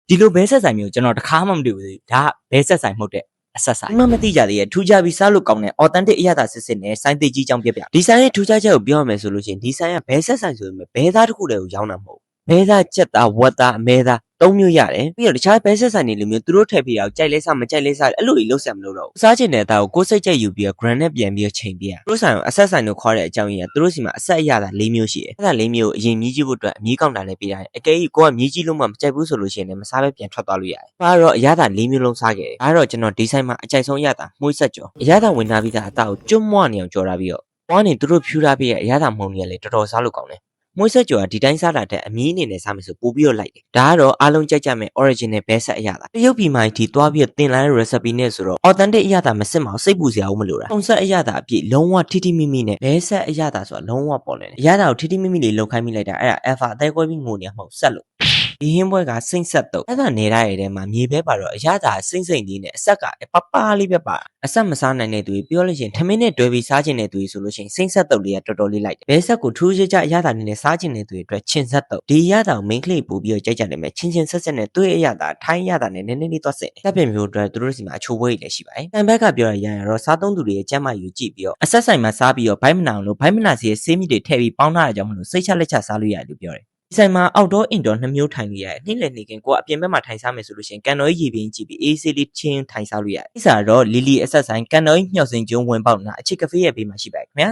ဒီလိုဘဲဆက်ဆိုင်မျိုးကျွန်တော်တခါမှမတွေ့ဘူးဒါဘဲဆက်ဆိုင်မဟုတ်တဲ့အဆက်ဆိုင်မသိကြသေးရဲ့ထူးခြားပြီးစားလို့ကောင်းတဲ့ authentic အရသာစစ်စစ်နဲ့စိုင်းသိကြီးကြောင်းပြပြဒီဆိုင်ရဲ့ထူးခြားချက်ကိုပြောရမယ်ဆိုလို့ရှိရင်ဒီဆိုင်ကဘဲဆက်ဆိုင်ဆိုပေမဲ့ဘဲသားတစ်ခုတည်းကိုရောင်းတာမဟုတ်ဘဲသားကြက်သားဝက်သားအမဲသားသုံးမျိုးရတယ်ပြီးတော့တခြားဘဲဆက်ဆိုင်တွေလိုမျိုးသူတို့ထည့်ပြီးတော့ကြိုက်လဲစားမကြိုက်လဲစားအဲ့လိုကြီးလုံးဆက်မလို့တော့စားချင်တဲ့အသားကိုကိုယ်စိတ်ကြိုက်ယူပြီးတော့ grand နဲ့ပြန်ပြီးတော့ချိန်ပြရသူတို့ဆိုင်ကိုအဆက်ဆိုင်လို့ခေါ်တဲ့အကြောင်းရင်းကသူတို့စီမှာအဆက်အရသာ၄မျိုးရှိတယ်အဲ့ဒါ၄မျိုးကိုအရင်မြည်ကြည့်ဖို့အတွက်အမြည်ကောက်တာလည်းပေးရတယ်အကယ်၍ကိုကမြည်ကြည့်လို့မှမကြိုက်ဘူးဆိုလို့ရှိရင်လည်းမစားပဲပြန်ထွက်သွားလို့ရတယ်။ဒါကတော့အရသာ၄မျိုးလုံးစားခဲ့တယ်။ဒါကတော့ကျွန်တော်ဒီဆိုင်မှာအကြိုက်ဆုံးအရသာမှုဆက်ကြော်အရသာဝင်ထားပြီးသားအသားကိုကျွတ်မွနေအောင်ကြော်ထားပြီးတော့ပွားနေသူတို့ဖြူထားပြီးရဲ့အရသာမှုန်ကြီးကလည်းတော်တော်စားလို့ကောင်းတယ်။မွေးဆက်ကြော်ကဒီတိုင်းစားတာတဲ့အမြည်အနေနဲ့စားမယ်ဆိုပို့ပြီးတော့လိုက်တယ်။ဒါကတော့အားလုံးကြိုက်ကြမယ် original ဘဲဆက်အရသာတရုတ်ပြည်မှာဒီသွားပြီးတင်လာတဲ့ recipe နဲ့ဆိုတော့ authentic အရသာမစစ်မအောင်စိတ်ပူစရာဦးမလိုတာ။ပုံဆက်အရသာအပြည့်လုံးဝထိထိမိမိနဲ့ဘဲဆက်အရသာဆိုတာလုံးဝပေါ်လွင်တယ်။အရသာကိုထိထိမိမိလေးလုံခိုင်းမိလိုက်တာအဲ့ဒါ alpha အသေးကွဲပြီးငိုနေမှာမဟုတ်ဆက်လို့ဒီဟင်းပွဲကစိမ့်ဆက်တော့အဲ့ဒါနေရတဲ့ထဲမှာမြေပဲပါတော့အရသာစိမ့်စိမ့်လေးနဲ့အဆက်ကပပလေးပဲပါအဆက်မစားနိုင်တဲ့သူတွေပြောလို့ရှိရင်ထမင်းနဲ့တွဲပြီးစားခြင်းတဲ့သူတွေဆိုလို့ရှိရင်စိမ့်ဆက်တော့လေးကတော်တော်လေးလိုက်တယ်ဘဲဆက်ကိုထူးခြားခြားအရသာနဲ့စားခြင်းတဲ့သူတွေအတွက်ချင်းဆက်တော့ဒီအရသာကို main ကလေးပို့ပြီးတော့ကြိုက်ကြတယ်မယ်ချင်းချင်းဆက်ဆက်နဲ့တွေ့အရသာထိုင်းအရသာနဲ့နည်းနည်းလေးသွားစစ်တယ်တပ်ပြင်မျိုးအတွက်သူတို့စီမှာအချိုးပွဲကြီးလည်းရှိပါတယ်တန်ဘက်ကပြောရရင်တော့စားသုံးသူတွေရဲ့ကျန်းမာရေးကိုကြည့်ပြီးတော့အဆက်ဆိုင်မှာစားပြီးတော့ဘိုင်းမနာအောင်လို့ဘိုင်းမနာစီရဲ့ဆေးမြစ်တွေထည့်ပြီးပေါင်းထားတာကြောင့်မလို့စိတ်ချလက်ချစားလို့ရတယ်လို့ပြောတယ်ဒီဆိုင်မှာ outdoor indoor နှစ်မျိုးထိုင်လို့ရတယ်နှင်းလေနေခင်ကိုကအပြင်ဘက်မှာထိုင်စားမယ်ဆိုလို့ရှိရင်ကန်တော်ကြီးရေပင်းကြည့်ပြီးအေးဆေးလေးချင်းထိုင်စားလို့ရတယ်ဒီစားတော့လီလီအဆက်ဆိုင်ကန်တော်ကြီးညှော့စင်ကျွန်းဝင်ပေါက်နာအချစ်ကဖေးရဲ့ဘေးမှာရှိပါတယ်ခင်ဗျာ